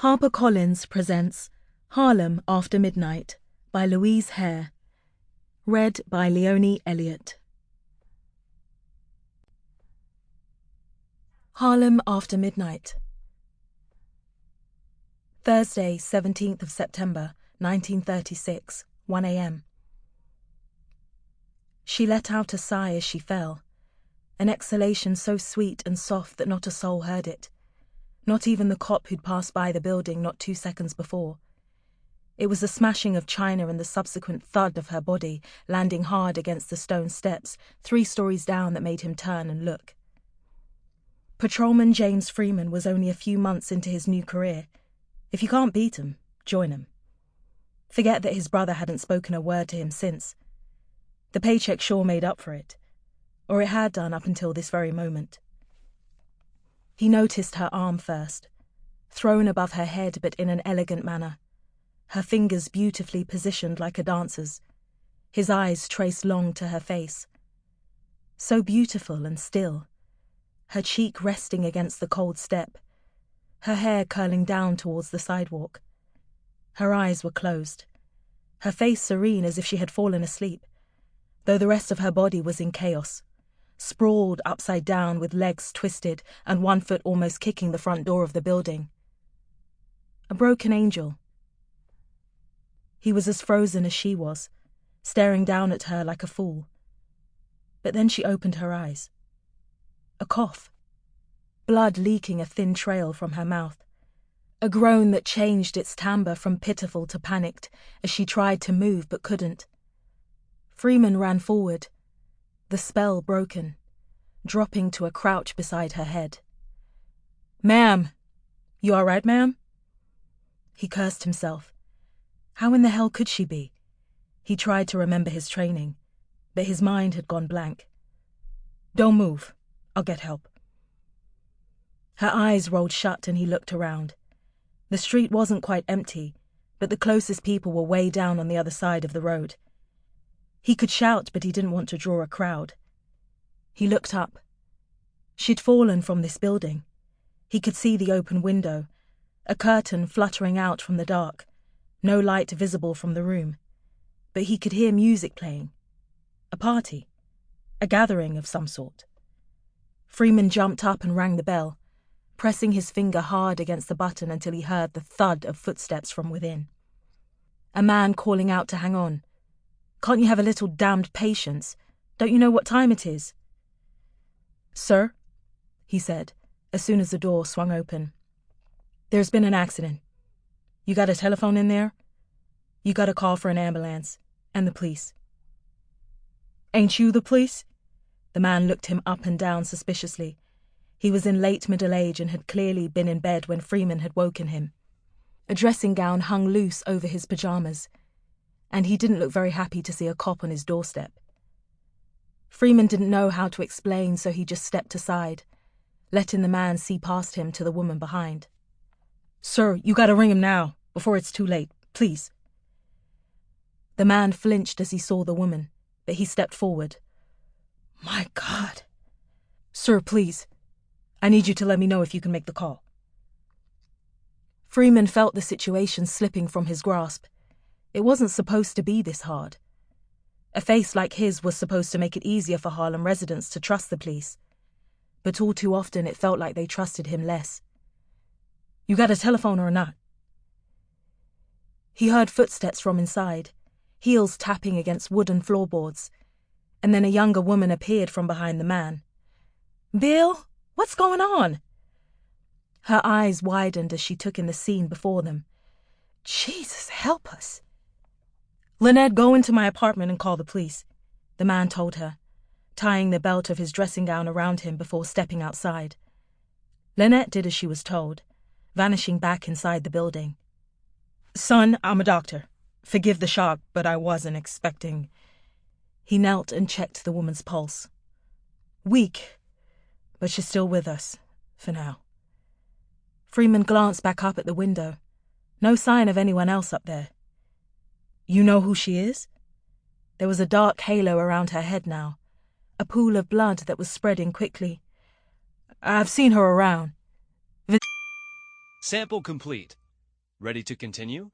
HarperCollins presents Harlem After Midnight by Louise Hare. Read by Leonie Elliot. Harlem After Midnight. Thursday, 17th of September, 1936, 1 a.m. She let out a sigh as she fell, an exhalation so sweet and soft that not a soul heard it. Not even the cop who'd passed by the building not 2 seconds before. It was the smashing of china and the subsequent thud of her body landing hard against the stone steps 3 stories down that made him turn and look. Patrolman James Freeman was only a few months into his new career. If you can't beat him, join him. Forget that his brother hadn't spoken a word to him since. The paycheck sure made up for it, or it had done up until this very moment. He noticed her arm first, thrown above her head but in an elegant manner, her fingers beautifully positioned like a dancer's, his eyes traced long to her face. So beautiful and still, her cheek resting against the cold step, her hair curling down towards the sidewalk. Her eyes were closed, her face serene as if she had fallen asleep, though the rest of her body was in chaos, sprawled upside down with legs twisted and one foot almost kicking the front door of the building. A broken angel. He was as frozen as she was, staring down at her like a fool. But then she opened her eyes. A cough. Blood leaking a thin trail from her mouth. A groan that changed its timbre from pitiful to panicked as she tried to move but couldn't. Freeman ran forward, the spell broken, dropping to a crouch beside her head. "Ma'am! You all right, ma'am?" He cursed himself. How in the hell could she be? He tried to remember his training, but his mind had gone blank. "Don't move. I'll get help." Her eyes rolled shut and he looked around. The street wasn't quite empty, but the closest people were way down on the other side of the road. He could shout, but he didn't want to draw a crowd. He looked up. She'd fallen from this building. He could see the open window, a curtain fluttering out from the dark, no light visible from the room. But he could hear music playing. A party. A gathering of some sort. Freeman jumped up and rang the bell, pressing his finger hard against the button until he heard the thud of footsteps from within. A man calling out to hang on. "Can't you have a little damned patience? Don't you know what time it is?" "Sir," he said, as soon as the door swung open. "There's been an accident. You got a telephone in there? You got a call for an ambulance, and the police." "Ain't you the police?" The man looked him up and down suspiciously. He was in late middle age and had clearly been in bed when Freeman had woken him. A dressing gown hung loose over his pajamas, and he didn't look very happy to see a cop on his doorstep. Freeman didn't know how to explain, so he just stepped aside, letting the man see past him to the woman behind. "Sir, you gotta ring him now, before it's too late, please." The man flinched as he saw the woman, but he stepped forward. "My God." "Sir, please. I need you to let me know if you can make the call." Freeman felt the situation slipping from his grasp. It wasn't supposed to be this hard. A face like his was supposed to make it easier for Harlem residents to trust the police. But all too often it felt like they trusted him less. "You got a telephone or not?" He heard footsteps from inside, heels tapping against wooden floorboards, and then a younger woman appeared from behind the man. "Bill, what's going on?" Her eyes widened as she took in the scene before them. "Jesus, help us." "Lynette, go into my apartment and call the police," the man told her, tying the belt of his dressing gown around him before stepping outside. Lynette did as she was told, vanishing back inside the building. "Son, I'm a doctor. Forgive the shock, but I wasn't expecting." He knelt and checked the woman's pulse. "Weak, but she's still with us, for now." Freeman glanced back up at the window. No sign of anyone else up there. "You know who she is?" There was a dark halo around her head now, a pool of blood that was spreading quickly. "I've seen her around." Sample complete. Ready to continue?